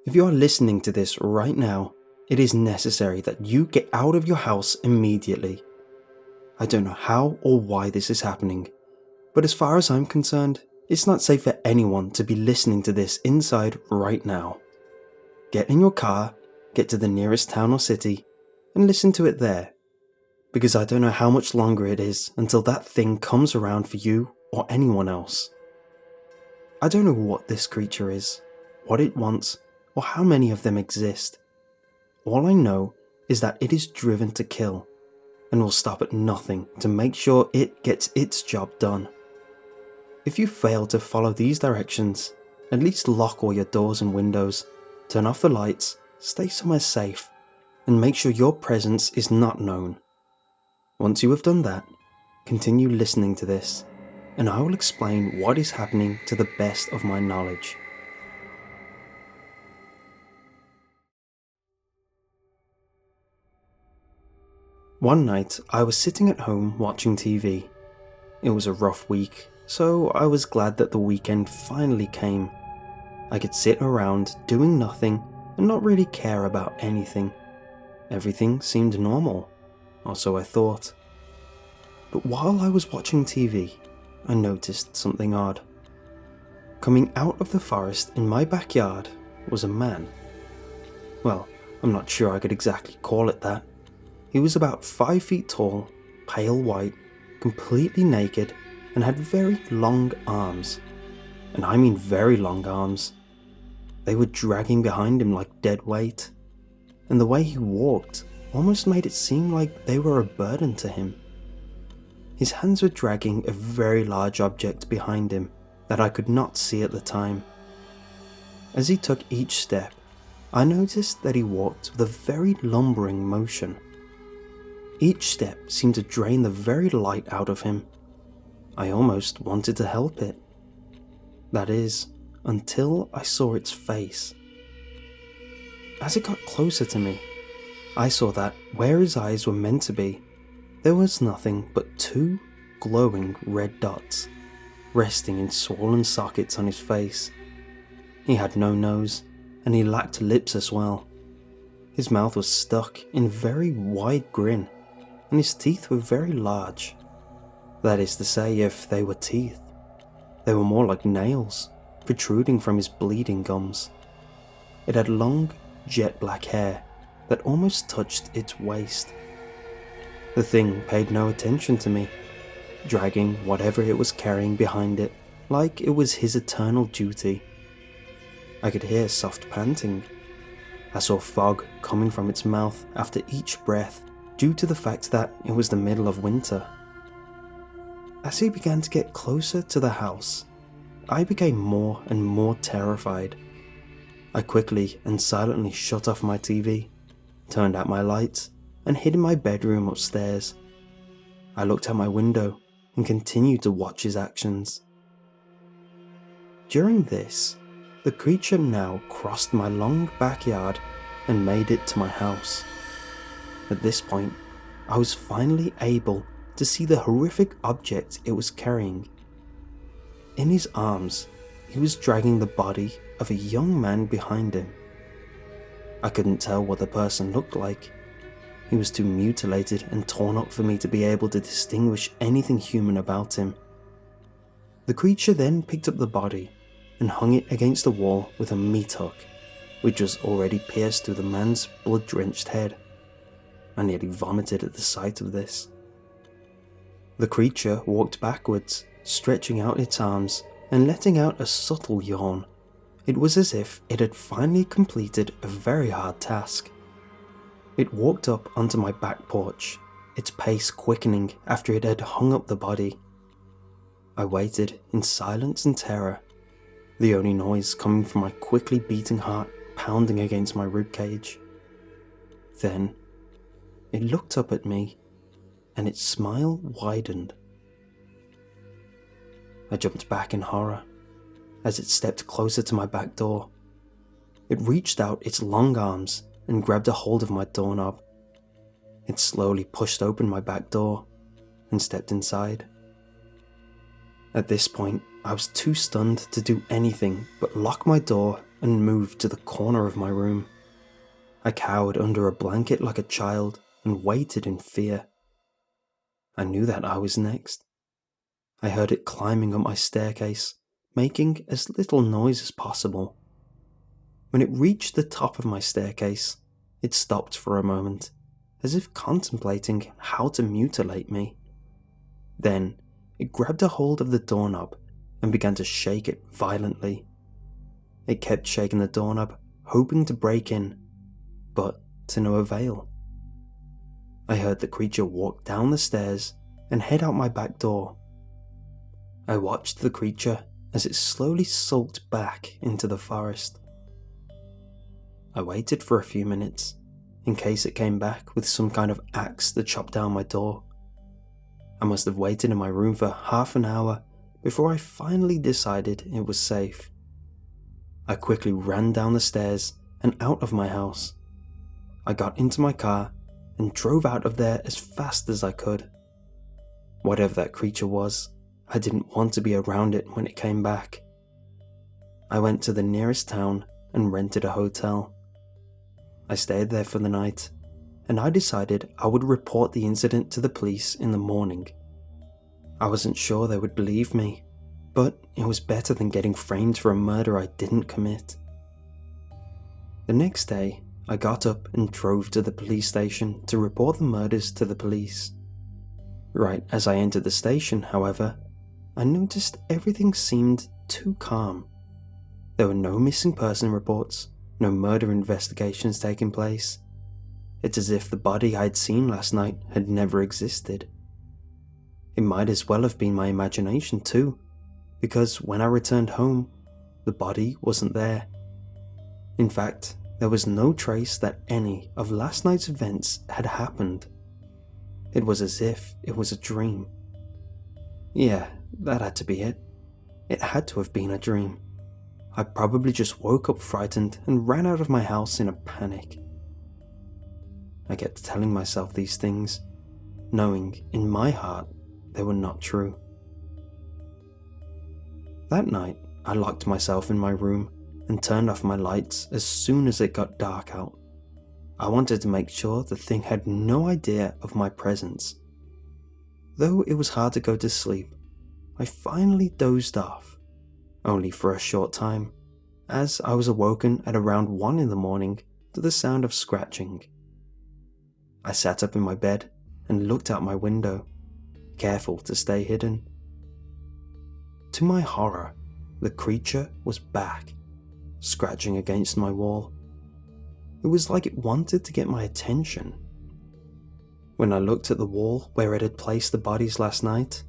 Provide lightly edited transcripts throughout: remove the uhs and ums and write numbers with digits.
If you are listening to this right now, it is necessary that you get out of your house immediately. I don't know how or why this is happening, but as far as I'm concerned, it's not safe for anyone to be listening to this inside right now. Get in your car, get to the nearest town or city, and listen to it there, because I don't know how much longer it is until that thing comes around for you or anyone else. I don't know what this creature is, what it wants, or how many of them exist. All I know is that it is driven to kill, and will stop at nothing to make sure it gets its job done. If you fail to follow these directions, at least lock all your doors and windows, turn off the lights, stay somewhere safe, and make sure your presence is not known. Once you have done that, continue listening to this, and I will explain what is happening to the best of my knowledge. One night, I was sitting at home watching TV. It was a rough week, so I was glad that the weekend finally came. I could sit around doing nothing and not really care about anything. Everything seemed normal, or so I thought. But while I was watching TV, I noticed something odd. Coming out of the forest in my backyard was a man. Well, I'm not sure I could exactly call it that. He was about 5 feet tall, pale white, completely naked, and had very long arms. And I mean very long arms. They were dragging behind him like dead weight, and the way he walked almost made it seem like they were a burden to him. His hands were dragging a very large object behind him that I could not see at the time. As he took each step, I noticed that he walked with a very lumbering motion. Each step seemed to drain the very light out of him. I almost wanted to help it. That is, until I saw its face. As it got closer to me, I saw that where his eyes were meant to be, there was nothing but 2 glowing red dots, resting in swollen sockets on his face. He had no nose, and he lacked lips as well. His mouth was stuck in a very wide grin, and his teeth were very large. That is to say, if they were teeth, they were more like nails, protruding from his bleeding gums. It had long, jet black hair that almost touched its waist. The thing paid no attention to me, dragging whatever it was carrying behind it like it was his eternal duty. I could hear soft panting. I saw fog coming from its mouth after each breath, due to the fact that it was the middle of winter. As he began to get closer to the house, I became more and more terrified. I quickly and silently shut off my TV, turned out my lights, and hid in my bedroom upstairs. I looked out my window and continued to watch his actions. During this, the creature now crossed my long backyard and made it to my house. At this point, I was finally able to see the horrific object it was carrying. In his arms, he was dragging the body of a young man behind him. I couldn't tell what the person looked like. He was too mutilated and torn up for me to be able to distinguish anything human about him. The creature then picked up the body and hung it against the wall with a meat hook, which was already pierced through the man's blood-drenched head. I nearly vomited at the sight of this. The creature walked backwards, stretching out its arms and letting out a subtle yawn. It was as if it had finally completed a very hard task. It walked up onto my back porch, its pace quickening after it had hung up the body. I waited in silence and terror, the only noise coming from my quickly beating heart pounding against my ribcage. Then, it looked up at me, and its smile widened. I jumped back in horror as it stepped closer to my back door. It reached out its long arms and grabbed a hold of my doorknob. It slowly pushed open my back door and stepped inside. At this point, I was too stunned to do anything but lock my door and moved to the corner of my room. I cowered under a blanket like a child and waited in fear. I knew that I was next. I heard it climbing up my staircase, making as little noise as possible. When it reached the top of my staircase, it stopped for a moment, as if contemplating how to mutilate me. Then, it grabbed a hold of the doorknob and began to shake it violently. It kept shaking the doorknob, hoping to break in, but to no avail. I heard the creature walk down the stairs and head out my back door. I watched the creature as it slowly sulked back into the forest. I waited for a few minutes, in case it came back with some kind of axe to chop down my door. I must have waited in my room for half an hour before I finally decided it was safe. I quickly ran down the stairs and out of my house. I got into my car and drove out of there as fast as I could. Whatever that creature was, I didn't want to be around it when it came back. I went to the nearest town and rented a hotel. I stayed there for the night, and I decided I would report the incident to the police in the morning. I wasn't sure they would believe me, but it was better than getting framed for a murder I didn't commit. The next day, I got up and drove to the police station to report the murders to the police. Right as I entered the station, however, I noticed everything seemed too calm. There were no missing person reports, no murder investigations taking place. It's as if the body I'd seen last night had never existed. It might as well have been my imagination too, because when I returned home, the body wasn't there. In fact, there was no trace that any of last night's events had happened. It was as if it was a dream. Yeah, that had to be it. It had to have been a dream. I probably just woke up frightened and ran out of my house in a panic. I kept telling myself these things, knowing in my heart they were not true. That night, I locked myself in my room and turned off my lights as soon as it got dark out. I wanted to make sure the thing had no idea of my presence. Though it was hard to go to sleep, I finally dozed off, only for a short time, as I was awoken at around 1 in the morning to the sound of scratching. I sat up in my bed and looked out my window, careful to stay hidden. To my horror, the creature was back, scratching against my wall. It was like it wanted to get my attention. When I looked at the wall where it had placed the bodies last night,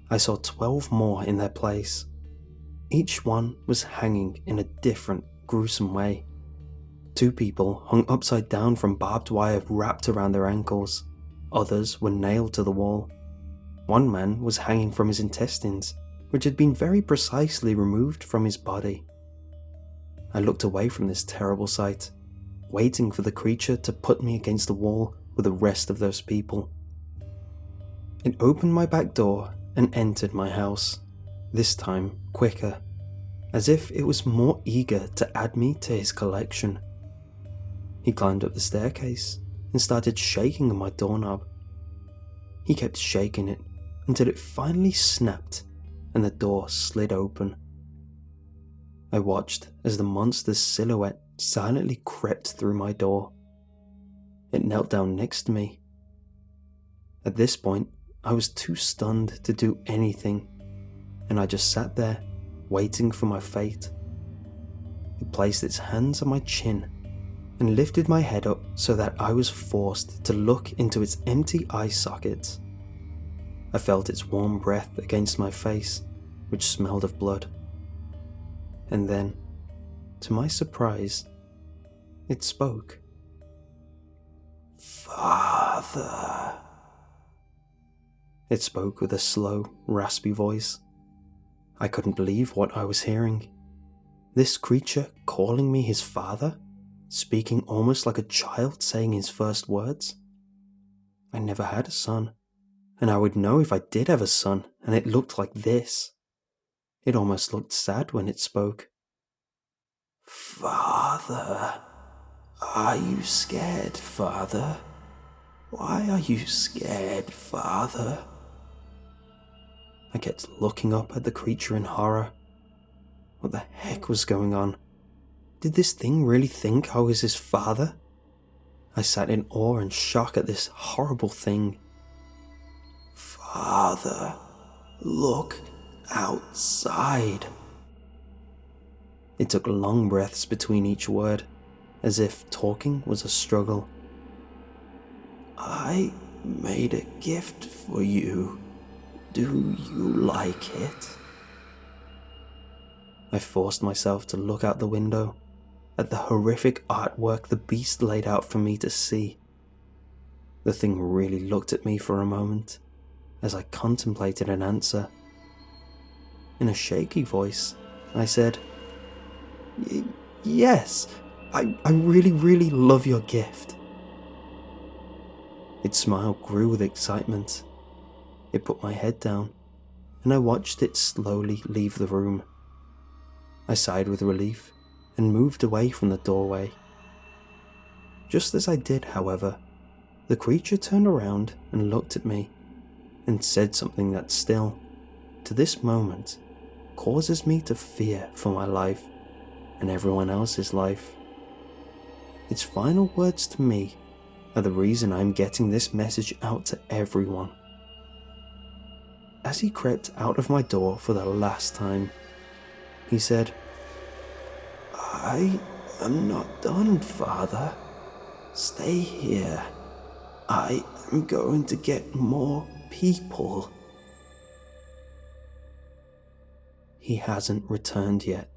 I saw 12 more in their place. Each one was hanging in a different, gruesome way. 2 people hung upside down from barbed wire wrapped around their ankles. Others were nailed to the wall. One man was hanging from his intestines, which had been very precisely removed from his body. I looked away from this terrible sight, waiting for the creature to put me against the wall with the rest of those people. It opened my back door and entered my house, this time quicker, as if it was more eager to add me to his collection. He climbed up the staircase and started shaking on my doorknob. He kept shaking it until it finally snapped and the door slid open. I watched as the monster's silhouette silently crept through my door. It knelt down next to me. At this point, I was too stunned to do anything, and I just sat there, waiting for my fate. It placed its hands on my chin and lifted my head up so that I was forced to look into its empty eye sockets. I felt its warm breath against my face, which smelled of blood. And then, to my surprise, it spoke. "Father." It spoke with a slow, raspy voice. I couldn't believe what I was hearing. This creature calling me his father, speaking almost like a child saying his first words. I never had a son, and I would know if I did have a son and it looked like this. It almost looked sad when it spoke. Father, are you scared, Father? Why are you scared, Father? I kept looking up at the creature in horror. What the heck was going on? Did this thing really think I was his father? I sat in awe and shock at this horrible thing. Father, look outside. It took long breaths between each word, as if talking was a struggle. I made a gift for you. Do you like it? I forced myself to look out the window at the horrific artwork the beast laid out for me to see. The thing really looked at me for a moment as I contemplated an answer. In a shaky voice, I said, Yes, I really love your gift. Its smile grew with excitement. It put my head down, and I watched it slowly leave the room. I sighed with relief and moved away from the doorway. Just as I did, however, the creature turned around and looked at me and said something that still, to this moment, causes me to fear for my life and everyone else's life. Its final words to me are the reason I'm getting this message out to everyone. As he crept out of my door for the last time, he said, I am not done, Father. Stay here. I am going to get more people. He hasn't returned yet.